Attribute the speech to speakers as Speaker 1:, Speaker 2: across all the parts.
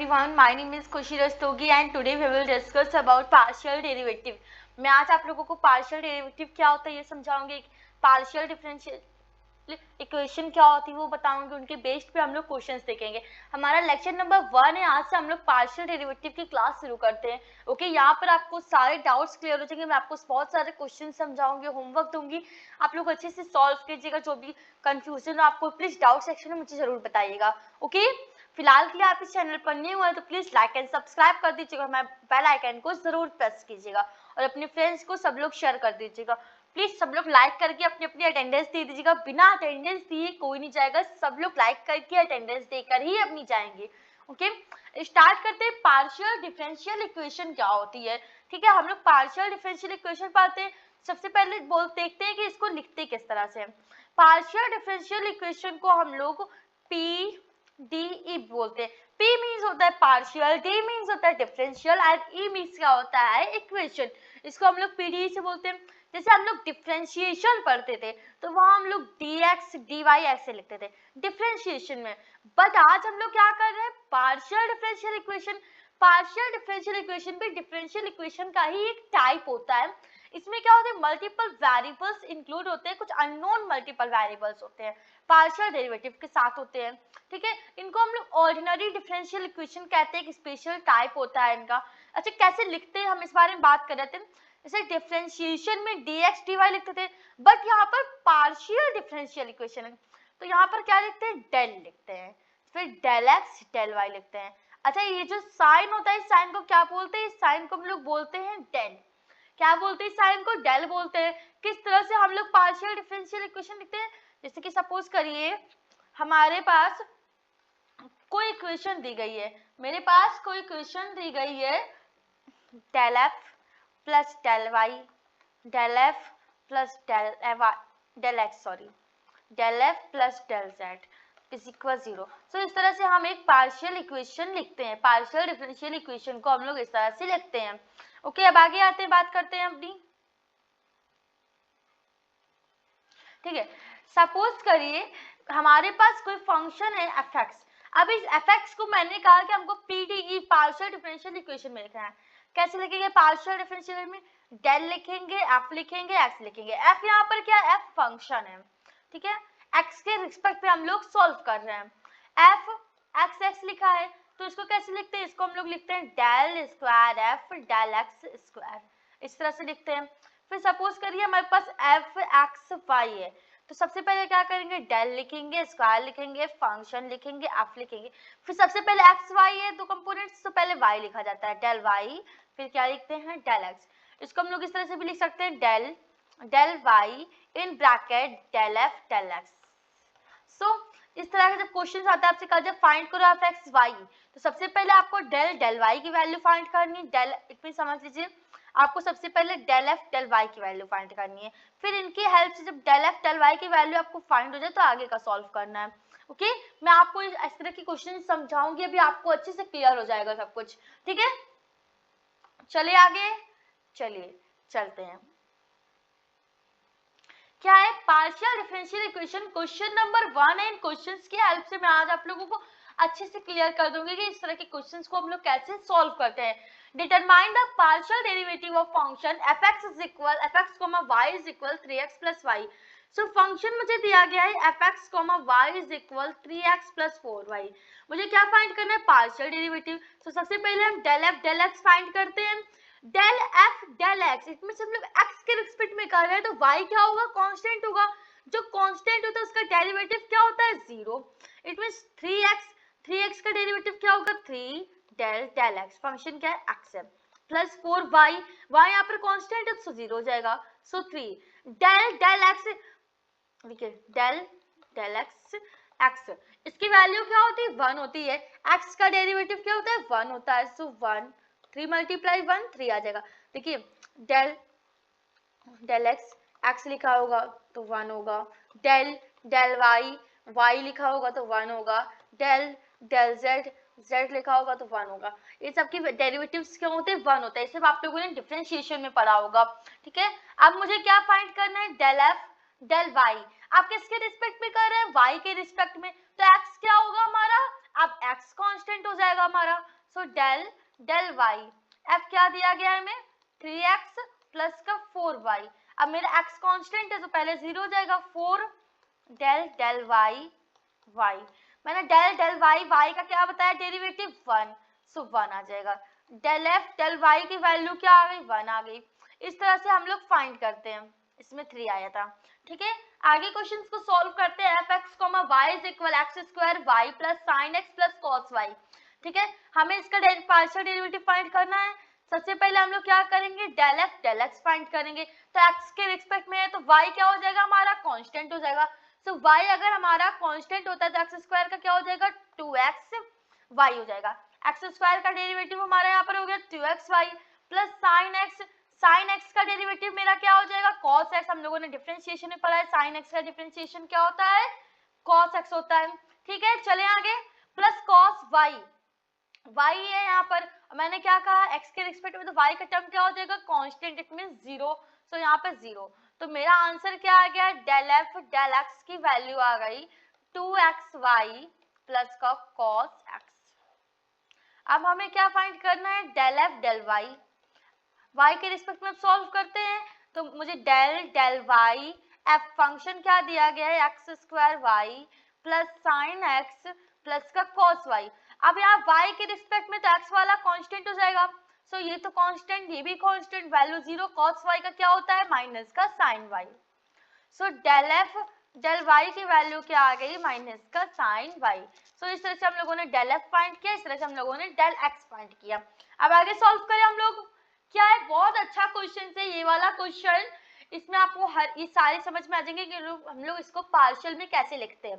Speaker 1: everyone, my name is Khushi Rastogi and today we will discuss about partial derivative. मैं आज आप लोगों को partial derivative क्या होता है ये समझाऊंगी, partial differential इक्वेशन क्या होती है वो बताऊंगी, उनके बेस्ड पे हम लोग क्वेश्चंस देखेंगे। हमारा लेक्चर नंबर 1 है, आज से हम लोग पार्शियल डेरिवेटिव की क्लास शुरू करते हैं। ओके, यहाँ पर आपको सारे डाउट्स क्लियर हो जाएंगे, मैं आपको बहुत सारे क्वेश्चन समझाऊंगी, होमवर्क दूंगी, आप लोग अच्छे से सॉल्व कीजिएगा। जो भी कंफ्यूजन हो आपको प्लीज डाउट सेक्शन में मुझे जरूर बताइएगा। ओके, फिलहाल के लिए आप इस चैनल पर नहीं हुए तो प्लीज लाइक एंड सब्सक्राइब कर दीजिएगा, मैं बेल आइकन को जरूर प्रेस कीजिएगा और अपने फ्रेंड्स को सब लोग शेयर कर दीजिएगा। प्लीज सब लोग लाइक करके अपनी अपनी अटेंडेंस दे दीजिएगा, बिना अटेंडेंस दिए कोई नहीं जाएगा, सब लोग लाइक करके अटेंडेंस देकर ही अपनी जाएंगे। ओके, स्टार्ट करते हैं। पार्शियल डिफरेंशियल इक्वेशन क्या होती है? ठीक है, हम लोग पार्शियल डिफरेंशियल इक्वेशन पाते हैं। सबसे पहले देखते हैं कि इसको लिखते किस तरह से। पार्शियल डिफरेंशियल इक्वेशन को हम लोग पी डी ई बोलते हैं। P मीन्स होता है पार्शियल, D मीन्स होता है डिफरेंशियल एंड E मीन्स क्या होता है? इक्वेशन। इसको हम लोग PDE से बोलते हैं। जैसे हम लोग डिफरेंशिएशन पढ़ते थे तो वहां हम लोग dx dy ऐसे लिखते थे डिफरेंशिएशन में, बट आज हम लोग क्या कर रहे हैं? Partial differential equation. Partial differential equation भी डिफरेंशियल इक्वेशन का ही एक टाइप होता है। इसमें क्या होता है? मल्टीपल वेरिएबल्स इंक्लूड होते हैं, कुछ अननोन मल्टीपल वेरिएबल्स होते हैं, पार्शियल डेरिवेटिव के साथ होते हैं। ठीक है, इनको हम लोग ऑर्डिनरी डिफरेंशियल इक्वेशन कहते हैं, एक स्पेशल टाइप होता है इनका। अच्छा, कैसे लिखते हैं हम इस बारे में बात कर रहे थे। जैसे डिफरेंशिएशन में dx dy लिखते थे, बट यहाँ पर पार्शियल डिफरेंशियल इक्वेशन है तो यहाँ पर क्या लिखते हैं? डेल लिखते हैं, फिर डेल एक्स डेल वाई लिखते हैं। अच्छा, ये जो साइन होता है इस साइन को क्या बोलते हैं? इस साइन को हम लोग बोलते हैं डेल। क्या बोलते हैं? साइन को डेल बोलते हैं। किस तरह से हम लोग पार्शियल डिफरेंशियल इक्वेशन लिखते हैं? जैसे कि सपोज करिए हमारे पास कोई इक्वेशन दी गई है, मेरे पास कोई इक्वेशन दी गई है del f plus del y, del f plus del x del f plus del z is equal 0। So इस तरह से हम एक पार्शियल इक्वेशन लिखते हैं। पार्शियल डिफरेंशियल इक्वेशन को हम लोग इस तरह से लिखते हैं। ओके, अब आगे आते हैं, बात करते हैं अपनी। ठीक है, सपोज करिए हमारे पास कोई फंक्शन है एफ एक्स। अब इस एफ एक्स को मैंने कहा कि हमको पीडीई पार्शियल डिफरेंशियल इक्वेशन में लिखना है। कैसे लिखेंगे? पार्शियल डिफरेंशियल में डेल लिखेंगे, एफ लिखेंगे, एक्स लिखेंगे। एफ यहाँ पर क्या है? एफ फंक्शन है। ठीक है, एक्स के रिस्पेक्ट पे हम लोग सॉल्व कर रहे हैं। एफ एक्स एक्स लिखा है तो इसको कैसे लिखते हैं? इसको हम लोग लिखते हैं del square f del x square, इस तरह से लिखते हैं। फिर सपोज करिए हमारे पास एफ एक्स वाई है तो सबसे पहले क्या करेंगे? डेल लिखेंगे, स्क्वायर लिखेंगे, फंक्शन लिखेंगे, एफ लिखेंगे। फिर सबसे पहले एक्स वाई है तो कंपोनेंट्स तो पहले वाई लिखा जाता है, डेल वाई, फिर क्या लिखते हैं? Del x. इसको हम लोग इस तरह से भी लिख सकते हैं del del y in bracket del f del x. So इस तरह का जब क्वेश्चन आता है आपसे कहा जब फाइंड करो एफ एक्स वाई तो सबसे पहले आपको डेल डेल वाई की वैल्यू फाइंड करनी। डेल इसमें समझ लीजिए आपको सबसे पहले डेल एफ डेल वाई की वैल्यू फाइंड करनी है, फिर इनकी हेल्प से जब डेल एफ डेल वाई की वैल्यू आपको फाइंड हो जाए तो आगे का सॉल्व करना है। ओके, मैं आपको इस तरह की क्वेश्चन समझाऊंगी, अभी आपको अच्छे से क्लियर हो जाएगा सब कुछ। ठीक है, चलिए आगे, चलिए चलते हैं। क्या है? Partial differential equation question number 1 है। इन क्वेश्चंस की हेल्प से मैं आज आप लोगों को अच्छे से क्लियर कर दूंगी कि इस तरह के क्वेश्चंस को हम लोग कैसे सॉल्व करते हैं। Determine the partial derivative of function fx is equal fx, y is equal 3x plus y। So function मुझे दिया गया है fx, y is equal 3x plus 4y। मुझे क्या फाइंड करना है? Partial derivative. तो सबसे पहले हम del f del x find करते हैं। डेल एफ डेल एक्स, इसमें से हम लोग एक्स के रिस्पेक्ट में कर रहे हैं तो y क्या होगा? कांस्टेंट होगा। जो कांस्टेंट होता है उसका डेरिवेटिव क्या होता है? 0। इट मींस 3x का डेरिवेटिव क्या होगा? 3 डेल डेल एक्स, फंक्शन क्या है? x है, प्लस 4y, y यहाँ पर कांस्टेंट है तो 0 हो जाएगा। सो 3 डेल डेल एक्स, देखिए डेल डेल एक्स एक्स, इसकी वैल्यू क्या होती है? 1 होती है। x का डेरिवेटिव क्या होता है? 1 होता है। सो 1, 3 मल्टीप्लाई 1 3 आ जाएगा। देखिए डेल डेल एक्स एक्स लिखा होगा तो 1 होगा, डेल डेल वाई वाई लिखा होगा तो 1 होगा, डेल डेल जेड जेड लिखा होगा तो 1 होगा। ये सब की डेरिवेटिव्स क्या होते हैं? 1 होता है। सिर्फ आप लोगों ने डिफरेंशिएशन में पढ़ा होगा। ठीक है, अब मुझे क्या फाइंड करना है? Del f del y. आप किसके रिस्पेक्ट में कर रहे हैं? वाई के रिस्पेक्ट में, तो एक्स क्या होगा हमारा? अब x कांस्टेंट हो जाएगा हमारा, so del del y, f क्या दिया गया है हमें 3x प्लस का 4y। अब मेरा x कांस्टेंट है तो पहले 0 हो जाएगा, 4 डेल डेल y y, मैंने डेल डेल y y का क्या बताया डेरिवेटिव 1, सो 1 आ जाएगा। डेल f डेल y की वैल्यू क्या आ गई 1 आ गई। इस तरह से हम लोग फाइंड करते हैं, इसमें 3 आया था। ठीक है, आगे क्वेश्चंस को सॉल्व करते हैं। fx, y is equal x square y plus sine x plus cos y। ठीक है, हमें इसका पार्शियल डेरिवेटिव फाइंड करना है। सबसे पहले हम लोग क्या करेंगे, del f del x find करेंगे। तो x के रिस्पेक्ट में है तो y क्या हो जाएगा हमारा कांस्टेंट हो जाएगा। सो y अगर हमारा कांस्टेंट होता है तो x स्क्वायर का क्या हो जाएगा 2x y हो जाएगा। x स्क्वायर का डेरिवेटिव हमारा यहाँ पर हो गया 2xy प्लस साइन x का डेरिवेटिव मेरा क्या हो जाएगा cos x। हम लोगों ने डिफरेंशिएशन में पढ़ा है साइन x का डिफरेंशिएशन क्या होता है cos x होता है। ठीक है, चले आगे, प्लस cos y, y है यहाँ पर, मैंने क्या कहा x के रिस्पेक्ट में तो y का टर्म क्या हो जाएगा कांस्टेंट, इट मींस 0, सो यहाँ पे 0। तो मेरा आंसर क्या आ गया, डेल f डेल x की वैल्यू आ गई 2xy प्लस का cos x। अब हमें क्या फाइंड करना है, डेल f डेल y के रिस्पेक्ट में सॉल्व करते हैं। तो मुझे del del y, f function क्या दिया गया है x square y plus sine x plus का cos y। अब यहाँ y के रिस्पेक्ट में तो x वाला कांस्टेंट हो जाएगा, सो ये तो कांस्टेंट, ये भी कांस्टेंट, वैल्यू 0, cos y का क्या होता है माइनस का sine y। So del f del y की वैल्यू क्या आ गई माइनस का साइन y। सो इस तरह से हम लोगों ने डेल f फाइंड किया, इस तरह से हम लोगों ने डेल x फाइंड किया। अब आगे सॉल्व करें हम लोग, क्या है, बहुत अच्छा क्वेश्चन है ये वाला क्वेश्चन। इसमें आपको हर ये सारे समझ में आ जाएंगे कि हम लोग इसको पार्शियल में कैसे लिखते हैं।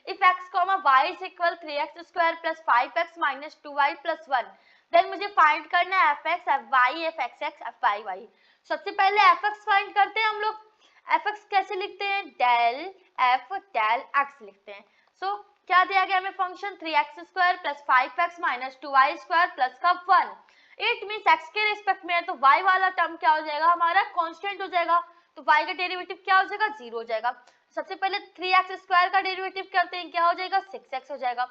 Speaker 1: If x, y is equal 3x square plus 5x minus 2y plus 1, then मुझे फाइंड करना है fx, fy, fxx, fyy। सबसे पहले fx फाइंड करते हैं हम लोग। fx कैसे लिखते हैं, डेल f डेल x लिखते हैं। सो क्या दिया गया हमें function 3x square plus 5x minus 2y square plus का 1। इट मींस x के रिस्पेक्ट में है तो y वाला टर्म क्या हो जाएगा हमारा कांस्टेंट हो जाएगा, तो y का डेरिवेटिव क्या हो जाएगा 0 हो जाएगा। सबसे पहले 3x स्क्वायर का डेरिवेटिव करते हैं, क्या हो जाएगा 6x हो जाएगा,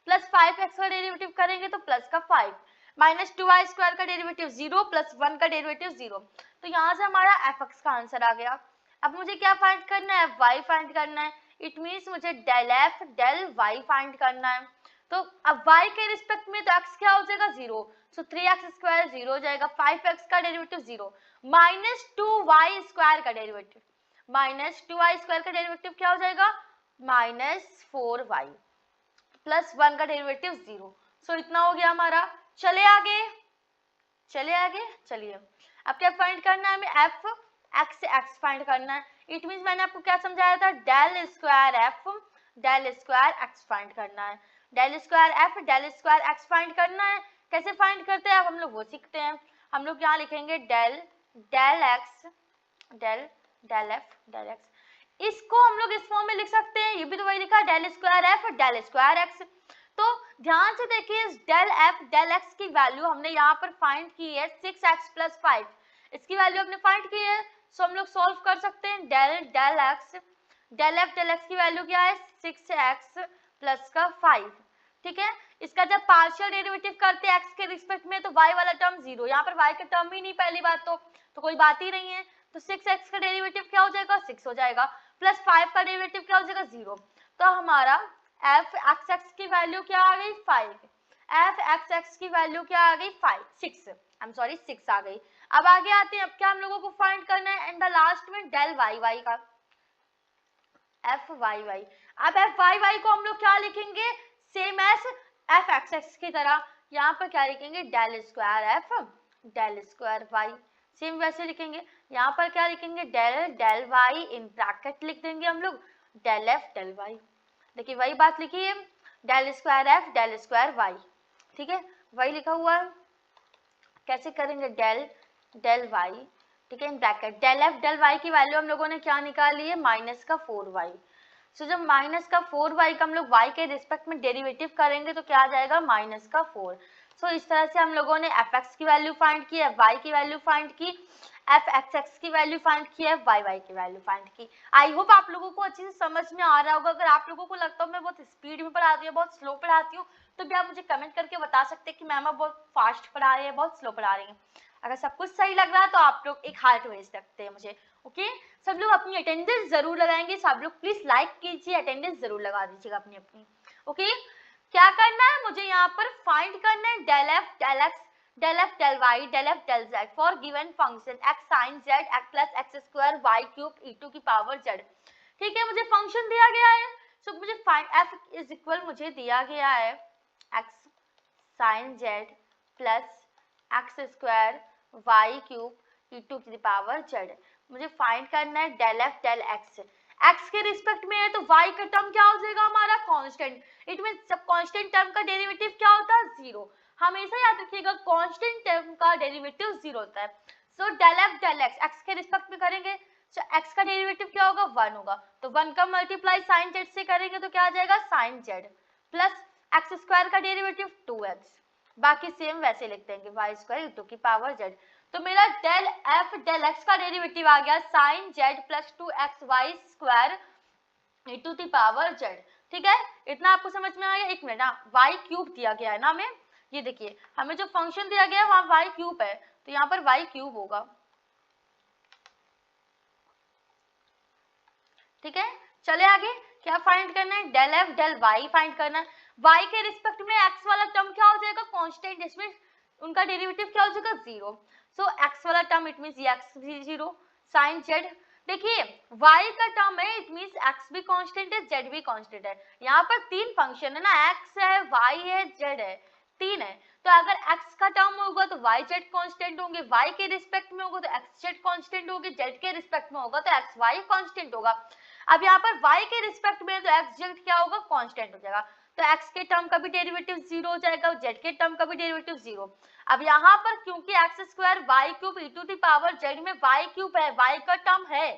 Speaker 1: प्लस 5x का डेरिवेटिव करेंगे तो प्लस का 5, माइनस 2y स्क्वायर का डेरिवेटिव 0 प्लस 1 का डेरिवेटिव 0। तो यहाँ से हमारा fx का आंसर आ गया। अब मुझे क्या फाइंड करना है, y फाइंड करना है। इट मींस मुझे del f del y find करना है। तो अब y के रिस्पेक्ट में तो x क्या हो जाएगा 0, सो 3x स्क्वायर 0 हो जाएगा, 5x का डेरिवेटिव 0, माइनस 2y स्क्वायर का डेरिवेटिव, माइनस 2y स्क्वायर का डेरिवेटिव क्या हो जाएगा माइनस 4y प्लस 1 का डेरिवेटिव 0। सो इतना हो गया हमारा। चले आगे, चलिए अब क्या फाइंड करना है हमें, f x से x फाइंड करना है। इट मींस मैंने आपको क्या समझाया था, del square f del square x find करना है। Del square f del square x find करना है। कैसे फाइंड करते हैं अब हम लोग वो सीखते हैं। हम लोग यहाँ लिखेंगे del del x del del f del x, इसको हम लोग इस फॉर्म में लिख सकते हैं, ये भी तो वही लिखा है del square f del square x। तो ध्यान से देखिए, इस डेल f डेल x की वैल्यू हमने यहाँ पर फाइंड की है 6x प्लस 5, इसकी वैल्यू हमने फाइंड की है। सो हम लोग सॉल्व कर सकते हैं, del del x del f del x की वैल्यू क्या है 6x प्लस का 5। ठीक है, इसका जब पार्शियल डेरिवेटिव करते हैं x के रिस्पेक्ट में तो y वाला टर्म 0, यहाँ पर y का टर्म ही नहीं, पहली बात तो कोई बात ही नहीं है। तो 6x का डेरिवेटिव क्या हो जाएगा 6 हो जाएगा, प्लस 5 का डेरिवेटिव क्या हो जाएगा 0। तो हमारा f x की वैल्यू क्या आ गई 5, f x की वैल्यू क्या आ गई 6 आ गई। अब आगे आते हैं, अब क्या हम लोगों को फाइंड करना है, एंड द लास्ट में डेल y का f y। अब f y को हम लोग क्या लिखेंगे, सेम एज f x की तरह, यहाँ पर क्या लिखेंगे del square f del square y, same वैसे लिखेंगे। यहाँ पर क्या लिखेंगे del del y in bracket लिख देंगे हम लोग डेल f डेल y। देखिए वही बात लिखी है, del square f del square y, ठीक है वही लिखा हुआ है। कैसे करेंगे डेल डेल y, ठीक है, in bracket del f del y की वैल्यू हम लोगों ने क्या निकाली है माइनस का 4y। सो जब माइनस का 4y का हम लोग y के रिस्पेक्ट में डेरिवेटिव करेंगे तो क्या आ जाएगा माइनस का 4। सो इस तरह से हम लोगों ने एफ एक्स की वैल्यू फाइंड की, एफ वाई की वैल्यू फाइंड की, एफ एक्स एक्स की वैल्यू फाइंड की, एफ वाई वाई की वैल्यू फाइंड की। आई होप आप लोगों को अच्छे से समझ में आ रहा होगा। अगर आप लोगों को लगता है मैं बहुत स्पीड में पढ़ाती हूँ, बहुत स्लो पढ़ाती हूँ, तो भी आप मुझे कमेंट करके बता सकते हैं कि मैम आप बहुत फास्ट पढ़ा रही है, बहुत स्लो पढ़ा रही हैं। अगर सब कुछ सही लग रहा है तो आप लोग एक हार्ट भेज सकते हैं मुझे। ओके, सब लोग अपनी अटेंडेंस जरूर लगाएंगे, सब लोग प्लीज लाइक कीजिए, अटेंडेंस जरूर लगा दीजिएगा अपनी अपनी। ओके, क्या करना है मुझे यहाँ पर फाइंड करना है del f del x del f del y del f del z for given function x sine z x plus x square y cube e to की पावर जेड। ठीक है, मुझे फंक्शन दिया गया है, सो मुझे फाइंड एफ इज इक्वल मुझे दिया गया है x sine z plus x square y cube e to की पावर जेड। मुझे फाइंड करना है del f del x. X के रिस्पेक्ट में है तो वाई का टर्म क्या हो जाएगा हमारा कांस्टेंट। इट मींस जब कांस्टेंट टर्म का डेरिवेटिव क्या होता है, जीरो। हमेशा याद रखिएगा कांस्टेंट टर्म का डेरिवेटिव जीरो होता है। So del f del x, x के रिस्पेक्ट में करेंगे तो एक्स का डेरिवेटिव क्या होगा, 1 होगा, तो 1 का मल्टीप्लाई साइन जेड से करेंगे तो क्या आ जाएगा sine z plus x square का डेरिवेटिव 2x, बाकी सेम वैसे लिखते हैं कि वाई स्क्वायर टू की पावर जेड। तो मेरा डेल एफ डेल एक्स का डेरिवेटिव आ गया sine z plus 2x y square to the power z. ठीक है, इतना आपको समझ में आ गया। एक मिनट ना, वाई क्यूब दिया गया है ना हमें, ये देखिए हमें जो फंक्शन दिया गया है वहां वाई क्यूब है, तो यहाँ पर वाई क्यूब होगा। ठीक है, चले आगे, क्या फाइंड करना है, del f del y find करना है। वाई के रिस्पेक्ट में एक्स वाला टर्म क्या हो जाएगा कांस्टेंट, इसमें उनका डेरिवेटिव क्या हो जाएगा जीरो। सो एक्स वाला टर्म इट मींस ये एक्स भी जीरो, साइन जेड। देखिए y का टर्म है, इट मींस x भी कांस्टेंट है, z भी कांस्टेंट है। यहाँ पर तीन फंक्शन है ना, x है, y है, z है, तीन है। तो अगर x का टर्म होगा तो y z कांस्टेंट होंगे, y के रिस्पेक्ट में होगा तो x z कांस्टेंट होगी, z के रिस्पेक्ट में होगा तो x y कांस्टेंट होगा। अब यहाँ पर y के रिस्पेक्ट में तो x z क्या होगा कांस्टेंट हो जाएगा, तो x के टर्म का भी डेरिवेटिव जीरो हो जाएगा, z के टर्म का भी डेरिवेटिव जीरो। अब यहाँ पर क्योंकि x square y cube e to the power z में वाई क्यूब है, वाई का टर्म है,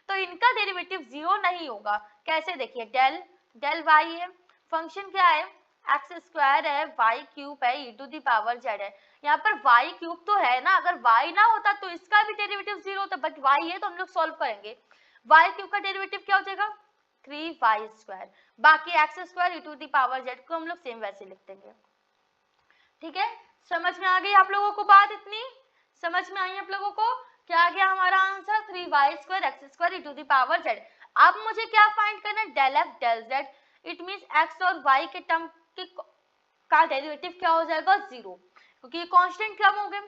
Speaker 1: तो इनका डेरिवेटिव जीरो नहीं होगा। कैसे, देखिए डेल डेल वाई है, फंक्शन क्या है एक्स स्क्वायर है, वाई क्यूब है, e to the power z है। यहाँ पर वाई क्यूब तो है ना, अगर वाई ना होता तो इसका भी डेरिवेटिव जीरो होता, बट वाई है तो हम लोग सॉल्व करेंगे। वाई क्यूब का डेरिवेटिव क्या हो जाएगा 3y स्क्वायर, बाकी x square e to the power z को हम लोग सेम वैसे लिख देंगे। ठीक है, समझ में आ गई आप लोगों को बात, इतनी समझ में आई आप लोगों को। क्या आ गया हमारा answer 3y square x square e to the power z. अब मुझे क्या फाइंड करना है, del f del z, it means x और y के टर्म का डेरिवेटिव क्या हो जाएगा जीरो, क्योंकि ये कांस्टेंट टर्म हो गए।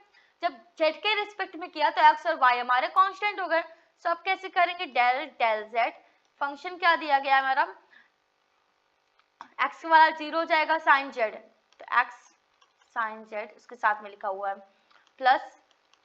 Speaker 1: जब z के रिस्पेक्ट में किया तो x और y हमारे कांस्टेंट हो गए। सो अब कैसे करेंगे, डेल डेल जेड, फंक्शन क्या दिया गया है हमारा, x वाला जीरो हो जाएगा साइन जेड, तो x साइन जेड उसके साथ में लिखा हुआ है plus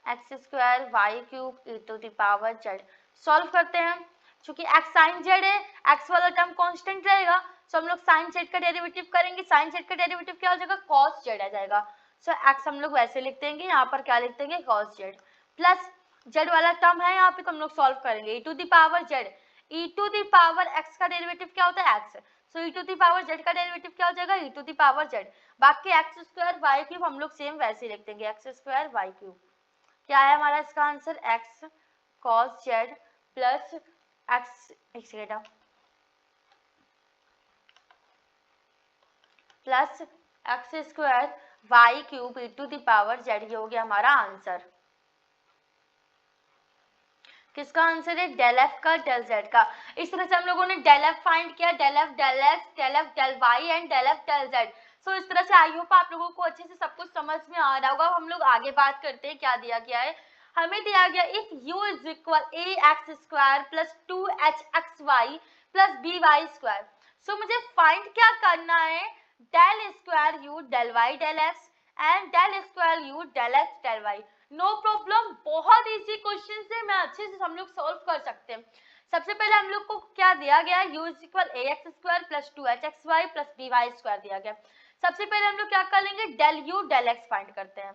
Speaker 1: x square y cube e to the power z. Solve करते हैं, क्योंकि एक्स साइन जेड है, एक्स वाला टर्म कांस्टेंट रहेगा, सो हम लोग साइन जेड का डेरिवेटिव करेंगे, साइन जेड का डेरिवेटिव क्या हो जाएगा कॉस जेड आ जाएगा। सो एक्स हम लोग वैसे लिख देंगे, यहाँ पर क्या लिख देंगे कॉस जेड, प्लस जेड वाला टर्म है यहाँ पे तो हम लोग सॉल्व करेंगे, e to the power z, e to the power x का डेरिवेटिव क्या होता है x, so e to the power z का डेरिवेटिव क्या हो जाएगा e to the power z, बाकी एक्स स्क्वायर वाई क्यूब हम लोग सेम वैसे लिख देंगे, एक्स स्क्वायर वाई क्यूब। क्या है हमारा इसका answer, x cos z plus x, एक second, plus x square y cube e to the power z, ये हो गया हमारा आंसर। किसका आंसर है, डेल एफ का डेल जेड का। इस तरह से हम लोगों ने डेल एफ फाइंड किया, del f del x, del f del y and del f del z. So इस तरह से आई होप आप लोगों को अच्छे से सब कुछ समझ में आ रहा होगा। हम लोग आगे बात करते हैं, क्या दिया गया है, हमें दिया गया if u is equal a x square plus 2h x y plus b y square. So मुझे फाइंड क्या करना है, del square u del y del x and del square u del x del y. No problem, बहुत easy question है, मैं अच्छे से हम लोग सॉल्व कर सकते हैं। सबसे पहले हम लोग को क्या दिया गया, u is equal a x square plus 2h x y plus b y square दिया गया। सबसे पहले हम लोग क्या कर लेंगे, del u del x find करते हैं,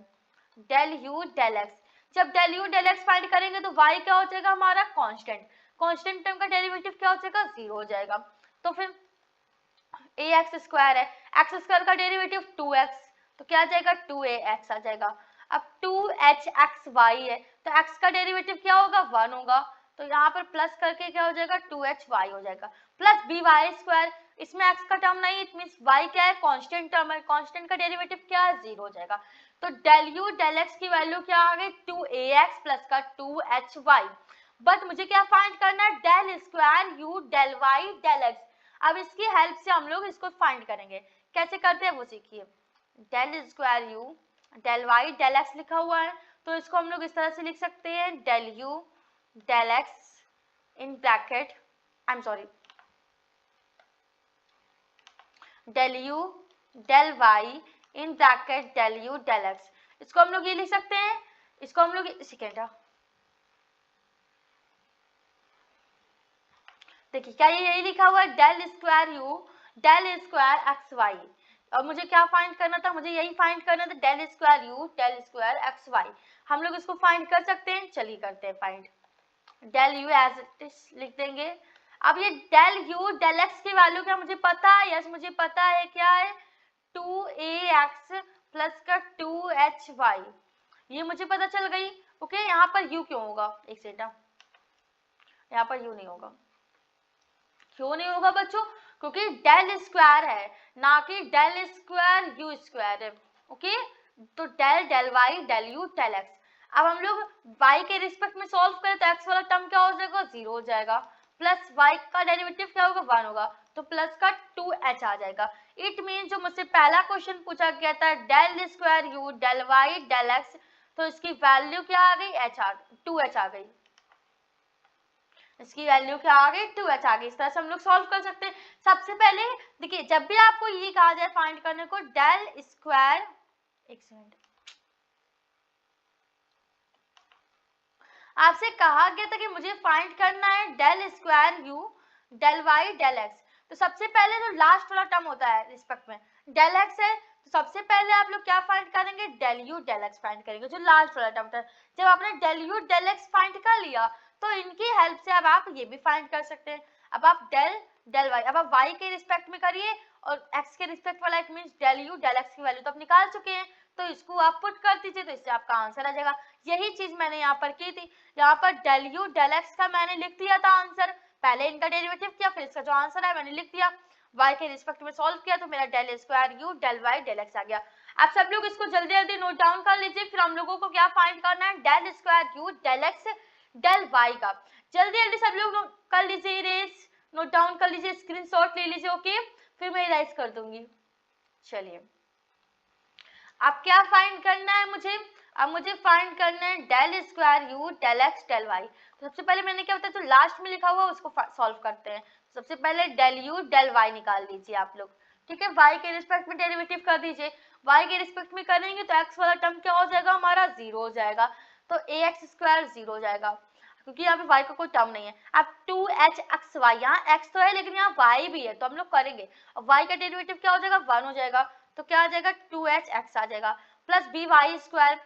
Speaker 1: डेल u डेल x। जब del u del x find करेंगे तो y क्या हो जाएगा हमारा कांस्टेंट, कांस्टेंट टर्म का डेरिवेटिव क्या हो जाएगा जीरो हो जाएगा। तो फिर ए एक्स स्क्वायर है, एक्स स्क्वायर का डेरिवेटिव 2x तो क्या आ जाएगा 2ax आ जाएगा। अब 2hxy है तो x का डेरिवेटिव क्या होगा 1 होगा, तो यहाँ पर प्लस करके क्या हो जाएगा 2hy हो जाएगा प्लस by स्क्वायर, इसमें x का टर्म नहीं, इट मींस y क्या है कांस्टेंट टर्म है, कांस्टेंट का डेरिवेटिव क्या है 0 हो जाएगा। तो डेल u डेल x की वैल्यू क्या आ गई 2ax प्लस का 2hy, बट मुझे क्या फाइंड करना है del square u del y del x। अब इसकी हेल्प से हम लोग इसको फाइंड करेंगे, कैसे करते हैं वो सीखिए। Del square u del y del x लिखा हुआ है तो इसको हम लोग इस तरह से लिख सकते हैं del u del x in bracket I am sorry del u del y in bracket del u del x। इसको हम लोग ये लिख सकते हैं, इसको हम लोग सेकेंड देखिए क्या ये यही लिखा हुआ है del square u del square x y. और मुझे क्या फाइंड करना था, मुझे यही फाइंड करना था del square u del square x y. हम लोग इसको फाइंड कर सकते हैं, चलिए करते हैं find. Del u as it is लिख देंगे। अब ये डेल u डेल x की वैल्यू क्या मुझे पता है, यस मुझे पता है क्या है 2ax प्लस का 2hy, ये मुझे पता चल गई। ओके यहाँ पर u क्यों होगा, एक सेकंड, यहाँ पर u नहीं होगा, क्यों नहीं होगा बच्चों, क्योंकि डेल स्क्वायर है ना कि डेल स्क्वायर यू स्क्वायर है। ओके तो del del y del u del x. अब हम लोग y के रिस्पेक्ट में सॉल्व करें तो x वाला टर्म क्या हो जाएगा 0 हो जाएगा, प्लस y का डेरिवेटिव क्या होगा 1 होगा, तो प्लस का 2h आ जाएगा। इट मीन जो मुझसे पहला क्वेश्चन पूछा गया था del square u del y del x, तो इसकी वैल्यू क्या आ गई 2h आ गई, इसकी वैल्यू क्या आ गई 2h आ गई। इस तरह से हम लोग सॉल्व कर सकते हैं। सबसे पहले देखिए जब भी आपको ये कहा जाए फाइंड करने को डेल स्क्वायर, एक सेकंड, आपसे कहा गया था कि मुझे फाइंड करना है del square u del y del x, तो सबसे पहले जो लास्ट वाला टर्म होता है रिस्पेक्ट में डेल एक्स है, तो सबसे पहले आप लोग क्या फाइंड करेंगे del u del x find करेंगे, जो लास्ट वाला टर्म था। जब आपने del u del x find कर लिया तो इनकी हेल्प से अब आप ये भी फाइंड कर सकते हैं। अब आप डेल डेल वाई, अब आप वाई के रिस्पेक्ट में करिए और एक्स के रिस्पेक्ट वाला it means del u del x की वैल्यू तो आप निकाल चुके हैं, तो इसको आप पुट कर दीजिए तो इससे आपका आंसर आ जाएगा। यही चीज मैंने यहाँ पर की थी, यहाँ पर डेल यू डेल एक्स का मैंने लिख दिया था आंसर, पहले इनका डेरिवेटिव किया फिर इसका जो आंसर है मैंने लिख दिया, y के रिस्पेक्ट में सॉल्व किया तो मेरा del square u del y del x आ गया। आप सब लोग इसको जल्दी जल्दी नोट डाउन कर लीजिए, फिर हम लोगों को क्या फाइंड करना है del square u del x del y का। जल्दी जल्दी सब लोग कर लीजिए, इरेज नोट डाउन कर लीजिए, स्क्रीनशॉट ले लीजिए। ओके फिर मैं इरेज कर दूंगी। चलिए अब क्या फाइंड करना है मुझे, अब मुझे फाइंड करना है del square u del x del y. तो सबसे पहले मैंने क्या बताया, जो लास्ट में लिखा हुआ है उसको सॉल्व करते हैं। सबसे पहले डेल यू डेल वाई निकाल लीजिए आप लोग, ठीक है, y के रिस्पेक्ट में डेरिवेटिव कर दीजिए। y के रिस्पेक्ट में करेंगे तो x वाला टर्म क्या हो जाएगा हमारा 0 हो जाएगा, तो ax स्क्वायर 0 हो जाएगा क्योंकि यहाँ पे y का कोई टर्म नहीं है। अब 2hxy, यहाँ x तो है लेकिन यहाँ y भी है तो हम लोग करेंगे, अब y का डेरिवेटिव क्या हो जाएगा 1 हो जाएगा, तो क्या आ जाएगा 2hx आ जाएगा, plus by square,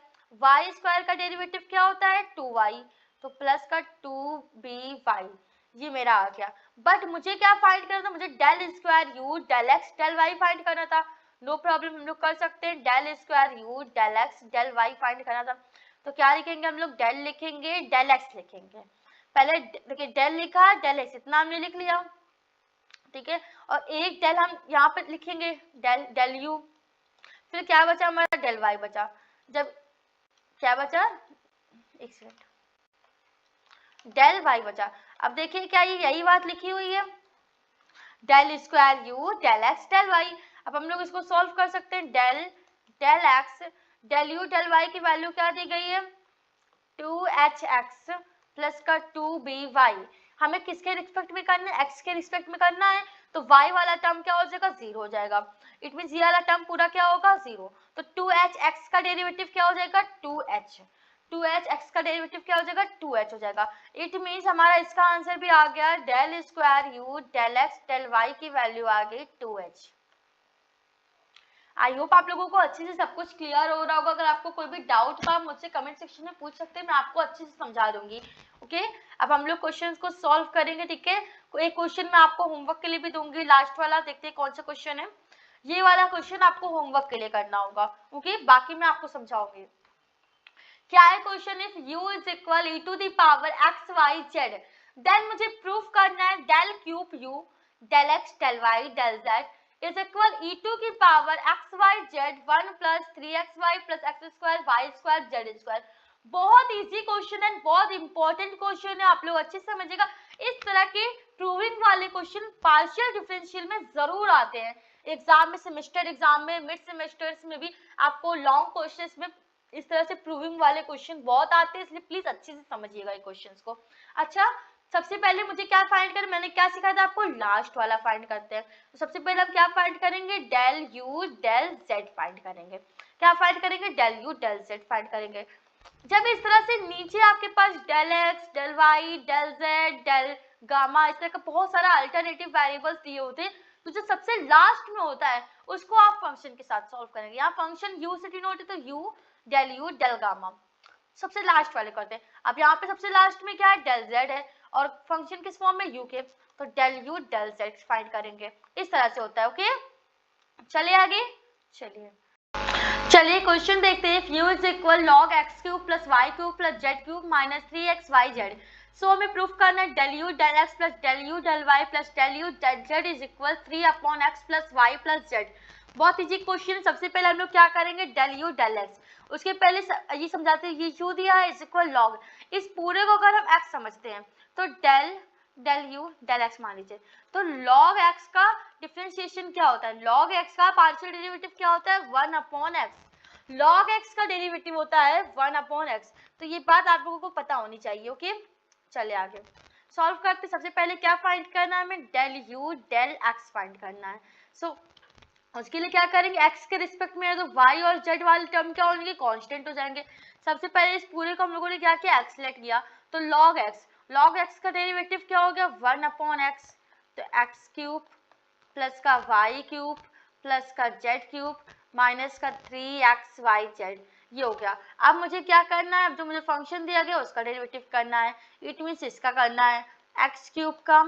Speaker 1: y square का डेरिवेटिव क्या होता है 2y, तो प्लस का 2by, ये मेरा आ गया। बट मुझे क्या फाइंड करना था, मुझे del square u del x del y find करना था। नो प्रॉब्लम हम लोग कर सकते हैं, del square u del x del y find करना था, तो क्या लिखेंगे हम लोग डेल लिखेंगे डेल एक्स लिखेंगे। पहले देखिए डेल लिखा डेल एक्स इतना हमने लिख लिया, ठीक है, और एक डेल हम यहाँ पे लिखेंगे डेल डेल यू, फिर क्या बचा हमारा डेल वाई बचा, जब क्या बचा एक सेकंड डेल वाई बचा। अब देखिए क्या ये यही बात लिखी हुई है del square u del x del y. अब हम लोग इसको सॉल्व कर सकते हैं, del del x del u del y की वैल्यू क्या दी गई है 2hx प्लस का 2by। हमें किसके रिस्पेक्ट में करना है x के रिस्पेक्ट में करना है, तो y वाला टर्म क्या हो जाएगा 0 हो जाएगा, इट मींस ये वाला टर्म पूरा क्या होगा 0, तो 2hx का डेरिवेटिव क्या हो जाएगा 2h का डेरिवेटिव क्या हो जाएगा 2h हो जाएगा। इट मींस हमारा इसका आंसर भी आ गया del square u del x del y की वैल्यू आ गई 2h। आई होप आप लोगों को अच्छे से सब कुछ क्लियर हो रहा होगा। अगर आपको कोई भी डाउट तो आप मुझसे कमेंट सेक्शन में पूछ सकते हैं, मैं आपको अच्छे से समझा दूंगी। ओके अब हम लोग क्वेश्चंस को सॉल्व करेंगे, ठीक है, एक क्वेश्चन मैं आपको होमवर्क के लिए भी दूंगी लास्ट वाला, देखते हैं कौन सा क्वेश्चन है। ये वाला क्वेश्चन आपको होमवर्क के लिए करना होगा, ओके। बाकी मैं आपको समझाऊंगी। क्या है क्वेश्चन, if u is equal e to the power x y z, then मुझे प्रूफ करना है del cube u del x del y del z is equal e to की power x y z 1 plus 3xy plus x square y square z square. बहुत easy question है, बहुत important question है, आप लोग अच्छे से समझिएगा। इस तरह के प्रूविंग वाले क्वेश्चन पार्शियल डिफरेंशियल में जरूर आते हैं एग्जाम में, सेमेस्टर एग्जाम में, मिड सेमेस्टर्स में भी आपको लॉन्ग क्वेश्चंस में इस तरह से प्रूविंग वाले क्वेश्चन बहुत आते हैं, इसलिए प्लीज अच्छे से समझिएगा ये क्वेश्चंस को। अच्छा, सबसे पहले मुझे क्या फाइंड कर, मैंने क्या सिखाया था आपको, लास्ट वाला फाइंड करते हैं। तो सबसे पहले हम क्या फाइंड करेंगे, del u del z find करेंगे। क्या फाइंड करेंगे, del u del z find करेंगे। जब इस तरह से नीचे आपके पास del x del y del z del gamma इस तरह का बहुत सारा अल्टरनेटिव वेरिएबल्स दिए होते हैं, तो जो सबसे लास्ट में होता है उसको आप फंक्शन के साथ सॉल्व करेंगे। यहाँ फंक्शन यू से डिनोट है तो यू डेल गामा सबसे लास्ट वाले करते हैं। अब यहाँ पे सबसे लास्ट में क्या है, डेल जेड है और फंक्शन किस फॉर्म में, यू के, तो del u del z find करेंगे। इस तरह से होता है, ओके। चलिए आगे, चलिए क्वेश्चन देखते हैं। If u is equal log x cube plus y cube plus z cube minus 3xyz, so हमें प्रूफ करना है del u del x plus del u del y plus del u del z is equal 3/x plus y plus z. बहुत easy question. सबसे पहले हम लोग क्या करेंगे, डेल यू डेल एक्स, उसके पहले ये समझाते हैं, ये यू दिया है इज इक्वल लॉग, इस पूरे को अगर हम एक्स समझते हैं तो डेल यू डेल एक्स मान लीजिए, तो लॉग एक्स का डिफरेंशिएशन क्या होता है, लॉग एक्स का पार्शियल डेरिवेटिव क्या होता है, 1/x। लॉग एक्स का डेरिवेटिव होता है 1/x, तो ये बात आप लोगों को पता होनी चाहिए, ओके। चलिए आगे सॉल्व करते। सबसे पहले क्या फाइंड करना है हमें, del u del x find करना है। सो उसके लिए क्या करेंगे, x के रिस्पेक्ट में है तो y और z वाले टर्म क्या होंगे, कांस्टेंट हो जाएंगे। सबसे पहले इस पूरे को हम लोगों ने क्या किया, x लेट लिया, तो log x का डेरिवेटिव क्या हो गया, 1/x, तो x क्यूब प्लस का y क्यूब प्लस का z क्यूब माइनस का 3xyz, ये हो गया। अब मुझे क्या करना है, अब जो मुझे फंक्शन दिया गया उसका डेरिवेटिव करना है, इट मीन्स इसका करना है x क्यूब का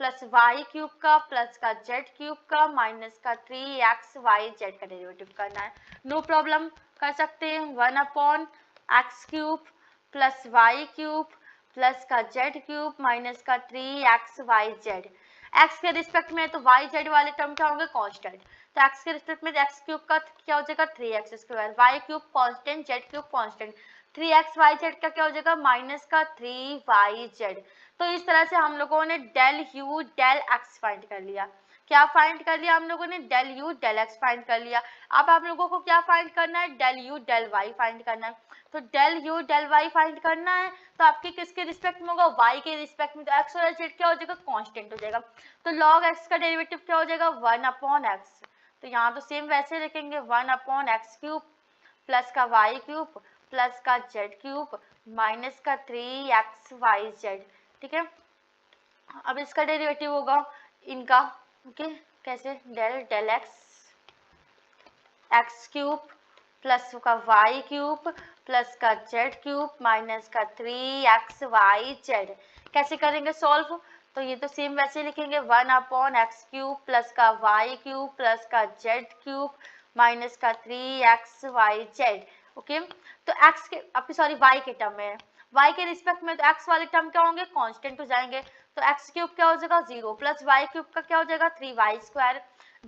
Speaker 1: प्लस वाई क्यूब का प्लस का जेड क्यूब का माइनस का 3xyz का डेरिवेटिव करना है। नो प्रॉब्लम, कर सकते हैं। 1/x cube plus y cube plus का जेड क्यूब माइनस का 3xyz। x के रिस्पेक्ट में तो y z वाले टर्म क्या होंगे, कांस्टेंट, तो x के रिस्पेक्ट में x क्यूब का क्या हो जाएगा, 3x square, y cube constant, z cube constant, 3xyz का क्या हो जाएगा, माइनस का 3yz। तो इस तरह से हम लोगों ने del u del x find कर लिया। क्या फाइंड कर लिया हम लोगों ने, del u del x find कर लिया। अब आप लोगों को क्या फाइंड करना है, del u del y find करना है। तो del u del y find करना है तो आपके किसके रिस्पेक्ट में होगा, वाई के रिस्पेक्ट में, तो एक्स और जेड क्या हो जाएगा, कांस्टेंट हो जाएगा। तो लॉग एक्स का डेरिवेटिव क्या हो जाएगा, 1/x, तो यहाँ तो सेम वैसे लिखेंगे 1/x क्यूब प्लस का वाई क्यूब प्लस का जेड क्यूब माइनस का 3xyz, ठीक है। अब इसका डेरिवेटिव होगा इनका, ओके, कैसे, del del x cube plus का वाई क्यूब प्लस का जेड क्यूब माइनस का 3xyz। कैसे करेंगे सॉल्व, तो ये तो सेम वैसे लिखेंगे 1/x क्यूब प्लस का वाई क्यूब प्लस का जेड क्यूब माइनस का 3xyz, ओके। तो x के आपके सॉरी y के टर्म में, y के रिस्पेक्ट में तो x वाले टर्म क्या होंगे, कांस्टेंट हो जाएंगे, तो x क्यूब क्या हो जाएगा 0 प्लस वाई क्यूब का क्या हो जाएगा 3y स्क्वायर,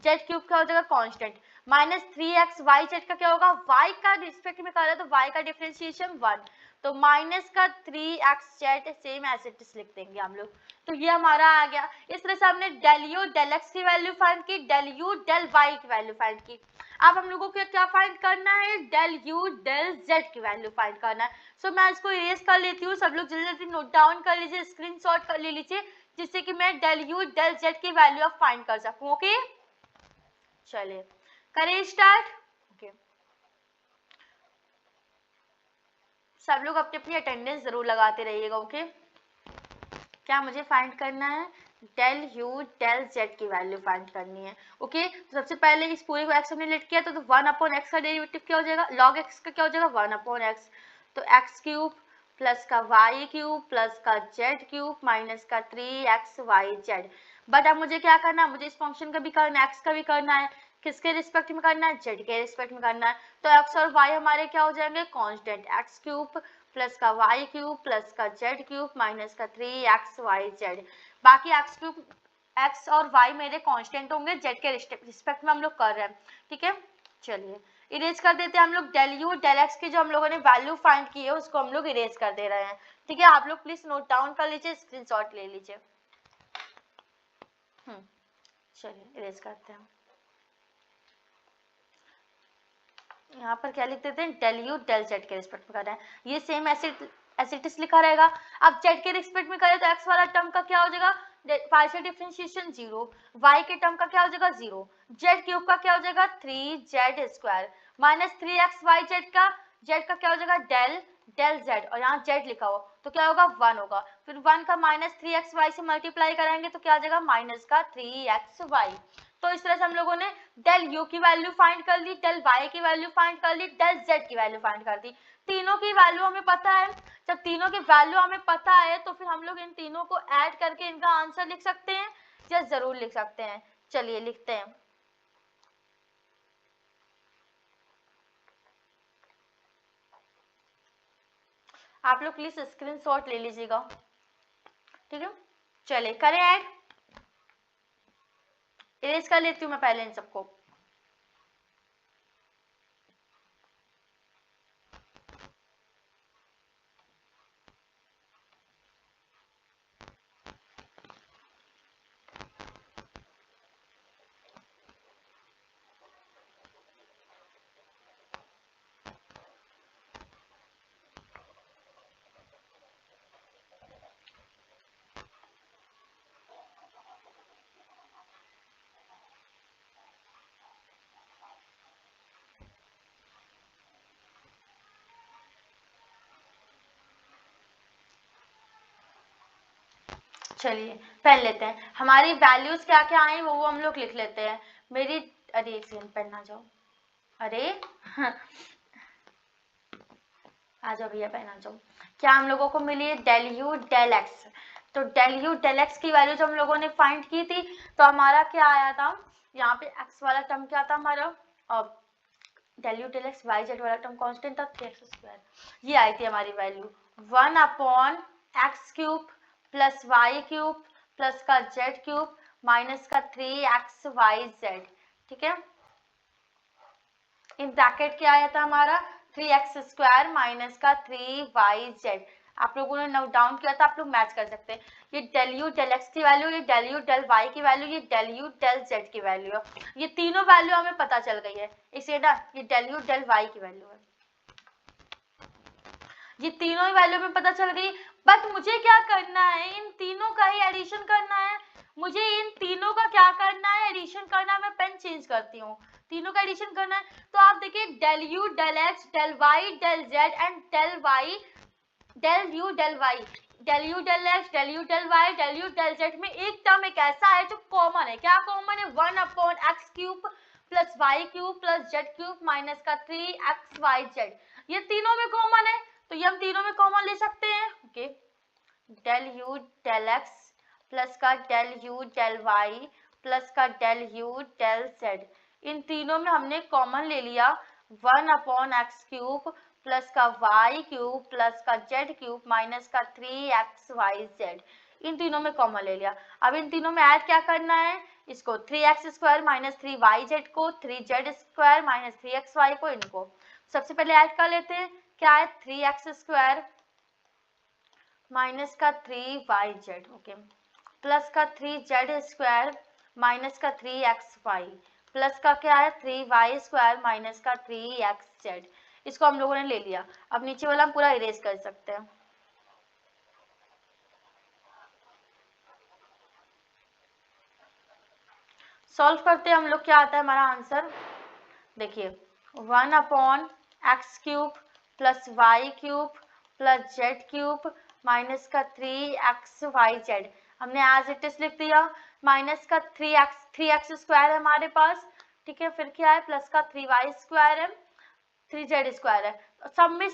Speaker 1: जेड क्यूब क्या हो जाएगा कांस्टेंट, माइनस 3xyz का क्या होगा, y का रिस्पेक्ट में कर रहे हैं तो y का डिफरेंशिएशन 1, तो माइनस का 3xz same as it is लिख देंगे हम लोग। तो ये हमारा आ गया। इस तरह से हमने डेल यू डेल एक्स की वैल्यू फाइंड की, डेल यू डेल वाई की वैल्यू फाइंड की। अब हम लोगों को क्या फाइंड करना है, डेल यू डेल जेड की वैल्यू फाइंड करना है। सो मैं इसको इरेज कर लेती हूँ, सब लोग जल्दी जल्दी नोट डाउन कर लीजिए, स्क्रीनशॉट कर ले लीजिए, जिससे कि मैं डेल यू डेल जेड की वैल्यू अब फाइंड कर सकूं, ओके। चलिए करें स्टार्ट, ओके। सब लोग अपनी अपनी अटेंडेंस जरूर लगाते रहिएगा, ओके। क्या मुझे फाइंड करना है, डेल यू डेल जेड की वैल्यू फाइंड करनी है, ओके। तो सबसे पहले इस पूरे को एक्स हमने लेट किया, तो 1/x का डेरिवेटिव क्या हो जाएगा, लॉग एक्स का क्या हो जाएगा 1/x, तो एक्स क्यूब प्लस का वाई क्यूब प्लस का जेड क्यूब माइनस का 3xyz। बट अब मुझे क्या करना है, मुझे इस फंक्शन का भी करना है, एक्स का भी करना है। किसके रिस्पेक्ट में करना है, जेड के रिस्पेक्ट में करना है। तो एक्स और वाई हमारे क्या हो जाएंगे, कांस्टेंट, एक्स क्यूब प्लस का वाई क्यूब प्लस का जेड क्यूब माइनस का 3x y z। बाकी एक्स क्यूब, एक्स और वाई मेरे कांस्टेंट होंगे, जेड के रिस्पेक्ट में हम लोग कर रहे हैं, ठीक है। चलिए इरेज कर देते हैं हम लोग। डेल यू डेल एक्स की जो हम लोगों ने वैल्यू फाइंड की है उसको हम लोग इरेज कर दे रहे हैं, ठीक है। आप लोग प्लीज नोट डाउन कर लीजिए, स्क्रीनशॉट ले लीजिए। चलिए इरेज करते हैं। यहाँ पर क्या लिख देते हैं, डेल यू डेल जेड के रिस्पेक्ट में कर रहे हैं, ये सेम एसिटिस लिखा रहेगा। अब जेड के रिस्पेक्ट में करें तो एक्स वाला टर्म का क्या हो जाएगा, पार्शियल डिफरेंशिएशन 0, वाई के टर्म का क्या हो जाएगा 0, जेड क्यूब का क्या हो जाएगा 3z² माइनस 3xyz का, जेड का क्या हो जाएगा डेल डेल जेड, और यहाँ जेड लिखा हो तो क्या होगा 1 होगा, फिर 1 का माइनस 3xy से मल्टीप्लाई करेंगे तो क्या आ जाएगा माइनस का 3xy। तो इस तरह से हम लोगों ने डेल यू की वैल्यू फाइंड कर ली, डेल वाई की वैल्यू फाइंड कर ली, डेल जेड की वैल्यू फाइंड कर दी। तीनों की वैल्यू हमें पता है, जब तीनों की वैल्यू हमें पता है तो फिर हम लोग इन तीनों को ऐड करके इनका आंसर लिख सकते हैं, या जरूर लिख सकते हैं। चलिए लिखते हैं। आप लोग प्लीज स्क्रीनशॉट ले लीजिएगा, ठीक है। चलिए करें ऐड, इरेज कर लेती हूँ मैं पहले इन सबको। चलिए पेन लेते हैं, हमारी वैल्यूज क्या क्या आई वो हम लोग लिख लेते हैं। मेरी, अरे एक सेकंड पेन ना जाओ, अरे आ जाओ भैया पेन आ जाओ। क्या हम लोगों को मिली है डेल यू डेल एक्स, तो डेल यू डेल एक्स की वैल्यू जब हम लोगों ने फाइंड की थी तो हमारा क्या आया था, यहाँ पे एक्स वाला टर्म क्या था हमारा, del u del x y z वाला टर्म कांस्टेंट था 3x², ये आई थी हमारी value 1/x³ plus y cube plus का जेड क्यूब माइनस का 3xyz, ठीक है। इन ब्रैकेट क्या आया था हमारा 3x² माइनस का 3yz। आप लोगों ने नोट डाउन किया था, आप लोग मैच कर सकते हैं। ये डेल यू डेल एक्स की वैल्यू, ये डेल यू डेल वाई की वैल्यू, ये डेल यू डेल जेड की वैल्यू है। ये तीनों वैल्यू हमें पता चल गई है, इसे ना ये डेल यू डेल वाई की वैल्यू है, ये तीनों ही वैल्यू में पता चल गई। बट मुझे क्या करना है, इन तीनों का ही एडिशन करना है, मुझे इन तीनों का क्या करना है, एडिशन करना है। मैं पेन चेंज करती हूँ, तीनों का एडिशन करना है। तो आप देखिए del u del x del y del z and del y del u del y, del u del x del u del y del u del z में एक टर्म एक ऐसा है जो कॉमन है। क्या कॉमन है, 1/x³ plus y cube plus z cube minus का 3xyz, ये तीनों में कॉमन है, तो ये हम तीनों में कॉमन ले सकते हैं। Okay, del u del x plus का del u del y plus का डेल यू डेल जेड, इन तीनों में हमने कॉमन ले लिया 1/x³ प्लस का वाई क्यूब प्लस का जेड क्यूब माइनस का 3xyz, इन तीनों में कॉमन ले लिया। अब इन तीनों में ऐड क्या करना है, इसको 3x² माइनस 3yz को, 3z² माइनस 3xy को, इनको सबसे पहले ऐड कर लेते हैं। क्या है 3x² माइनस का 3yz, ओके, प्लस का 3z² माइनस का 3xy प्लस का क्या है 3y² माइनस का 3xz, इसको हम लोगों ने ले लिया। अब नीचे वाला हम पूरा इरेज कर सकते हैं। सॉल्व करते हैं हम लोग, क्या आता है हमारा आंसर, देखिए 1/x³ plus y cube plus z cube minus का 3xyz, हमने एज इट इज लिख दिया, माइनस का 3x² है हमारे पास, ठीक है। फिर क्या है प्लस का 3y² है, 3z² है, सब में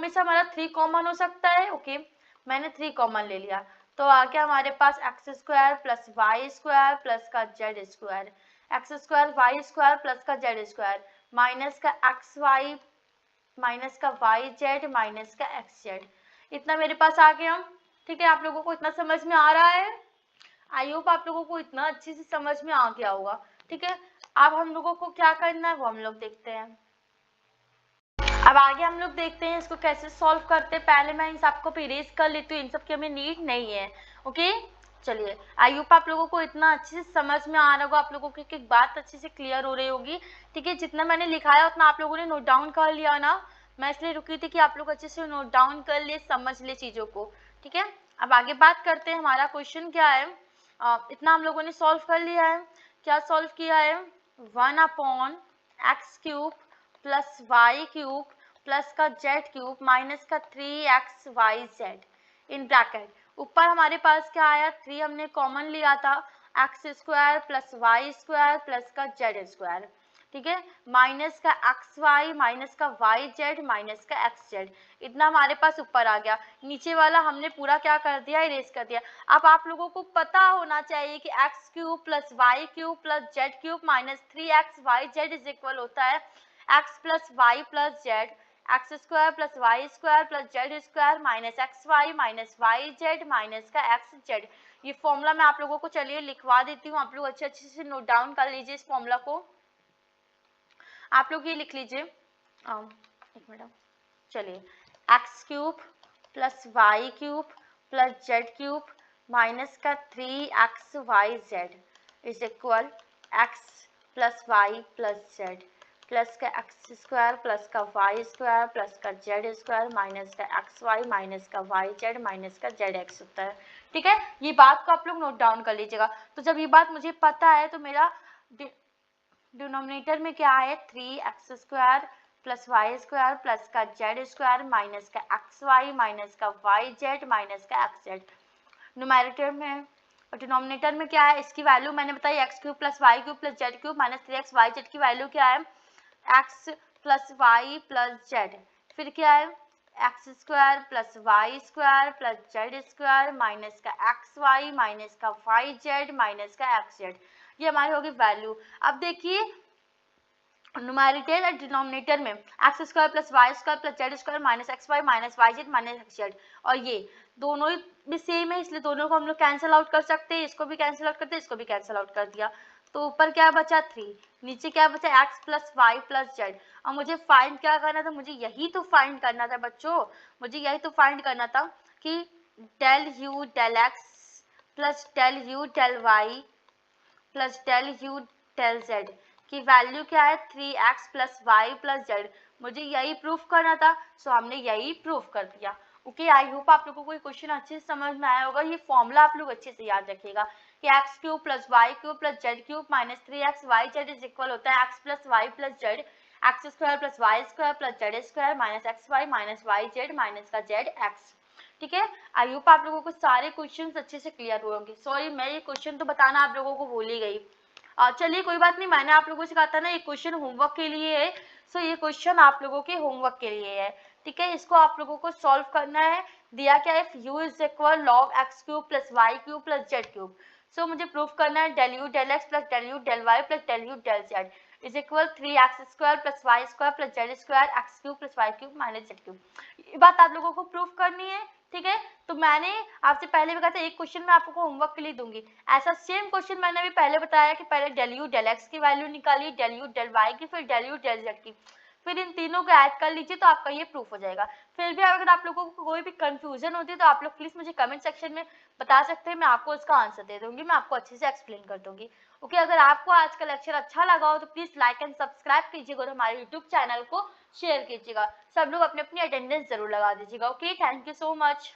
Speaker 1: से हमारा 3 कॉमन हो सकता है। ओके, मैंने 3 कॉमन ले लिया, तो आ गया हमारे पास x² प्लस y² प्लस का z²। X square y square plus का जेड स्क्वायर माइनस का एक्स वाई माइनस का वाई जेड माइनस का एक्स जेड। इतना मेरे पास आ गया। ठीक है, आप लोगों को इतना समझ में आ रहा है? आई होप आप लोगों को इतना अच्छे से समझ में आ गया होगा। ठीक है, अब हम लोगों को क्या करना है वो हम लोग देखते हैं। अब आगे हम लोग देखते हैं इसको कैसे सॉल्व करते हैं। पहले मैं इन सबको इरेज कर लेती हूँ, इन सब की हमें नीड नहीं है। ओके, चलिए, आई होप आप लोगों को इतना अच्छे से समझ में आ रहा होगा, आप लोगों की एक बात अच्छे से क्लियर हो रही होगी। ठीक है, जितना मैंने लिखाया उतना आप लोगों ने नोट डाउन कर लिया ना? मैं इसलिए रुकी थी कि आप लोग अच्छे से नोट डाउन कर ले, समझ ले चीज़ों को। ठीक है, अब आगे बात करते हैं, हमारा क्वेश्चन क्या है। इतना हम लोगों ने सॉल्व कर लिया है। क्या सॉल्व किया है? 1/x³ plus y cube plus का जेड क्यूब माइनस का 3xyz इन ब्रैकेट। ऊपर हमारे पास क्या आया? 3 हमने कॉमन लिया था, x square plus y square plus का जेड स्क्वायर। ठीक है, माइनस का एक्स वाई माइनस का वाई जेड माइनस का एक्स जेड। इतना हमारे पास ऊपर आ गया। नीचे वाला हमने पूरा क्या कर दिया? इरेज कर दिया। अब आप लोगों को पता होना चाहिए कि x³ plus y cube plus z cube minus 3xyz is equal होता है x plus y plus z x square plus y square plus z square minus x y minus y z minus का x z. ये formula मैं आप लोगों को चलिए लिखवा देती हूँ, आप लोग अच्छे अच्छे से नोट डाउन कर लीजिए इस फॉर्मूला को। आप लोग ये लिख लीजिए, एक मिनट, चलिए, x³ plus y cube plus z cube minus का 3xyz is equal x plus y plus z plus का एक्स स्क्वायर प्लस का वाई स्क्वायर प्लस का जेड स्क्वायर माइनस का एक्स वाई माइनस का वाई जेड माइनस का z x होता है। ठीक है, ये बात को आप लोग नोट डाउन कर लीजिएगा। तो जब ये बात मुझे पता है तो मेरा डिनोमिनेटर में क्या है? 3x² plus y square plus का जेड स्क्वायर माइनस का एक्स वाई माइनस का वाई जेड माइनस का एक्स जेड। न्यूमैरेटर में और डिनोमिनेटर में क्या है? इसकी वैल्यू मैंने बताई x³ plus y cube plus z cube minus 3xyz की वैल्यू क्या है? x plus y plus z. फिर क्या है? x² plus y square plus z square minus का एक्स वाई माइनस का वाई जेड माइनस का एक्स जेड। ये हमारी होगी वैल्यू। अब देखिए, न्यूमैरेटर और डिनोमिनेटर में x² plus y square plus z square minus x y minus y z minus x z, और ये दोनों ही भी सेम है इसलिए दोनों को हम लोग कैंसिल आउट कर सकते हैं। इसको भी कैंसिल आउट करते हैं, इसको भी कैंसिल आउट कर दिया। तो ऊपर क्या बचा? 3, नीचे क्या बचा? x plus y plus z. और मुझे फाइंड क्या करना था? मुझे यही तो फाइंड करना था बच्चों, मुझे यही तो फाइंड करना था कि del u del x plus del u del y plus del u del z की वैल्यू क्या है? 3x plus y plus Z. मुझे यही प्रूफ करना था, सो हमने यही प्रूफ कर दिया। ओके, आई होप आप लोगों को ये क्वेश्चन अच्छे से समझ में आया होगा। ये फॉर्मूला आप लोग अच्छे से याद रखिएगा कि x³ plus y cube plus z cube minus 3xyz is equal होता है x plus y plus z x² plus y square plus z square minus x y minus y z minus का जेड एक्स। ठीक है, I hope आप लोगों को सारे questions अच्छे से क्लियर हुए होंगे। सॉरी, मैं ये क्वेश्चन तो बताना आप लोगों को भूल ही गई। चलिए कोई बात नहीं, मैंने आप लोगों से कहा था ना ये क्वेश्चन होमवर्क के लिए है, सो ये क्वेश्चन आप लोगों के होमवर्क के लिए है। ठीक है, इसको आप लोगों को सॉल्व करना है। दिया क्या है? u is equal log x³ plus y cube plus z cube. So मुझे प्रूफ करना है del u del x plus del u del y plus del u del z is equal 3x² plus y square plus z square x³ plus y cube minus z cube. ये बात आप लोगों को proof करनी है। ठीक है, तो मैंने आपसे पहले भी कहा था एक क्वेश्चन मैं आपको होमवर्क के लिए दूंगी। ऐसा सेम क्वेश्चन मैंने भी पहले बताया कि पहले डेल यू डेल एक्स की वैल्यू निकालिए, डेल यू डेल वाई की, फिर डेल यू डेल जेड की, फिर इन तीनों को ऐड कर लीजिए तो आपका ये प्रूफ हो जाएगा। फिर भी अगर आप लोगों को कोई भी कंफ्यूजन होती है तो आप लोग प्लीज मुझे कमेंट सेक्शन में बता सकते हैं, मैं आपको उसका आंसर दे दूंगी, मैं आपको अच्छे से एक्सप्लेन कर दूंगी। ओके, अगर आपको आज का लेक्चर अच्छा लगा हो तो प्लीज लाइक एंड सब्सक्राइब कीजिएगा और हमारे यूट्यूब चैनल को शेयर कीजिएगा। सब लोग अपनी अपनी अटेंडेंस जरूर लगा दीजिएगा। Okay, thank you so much.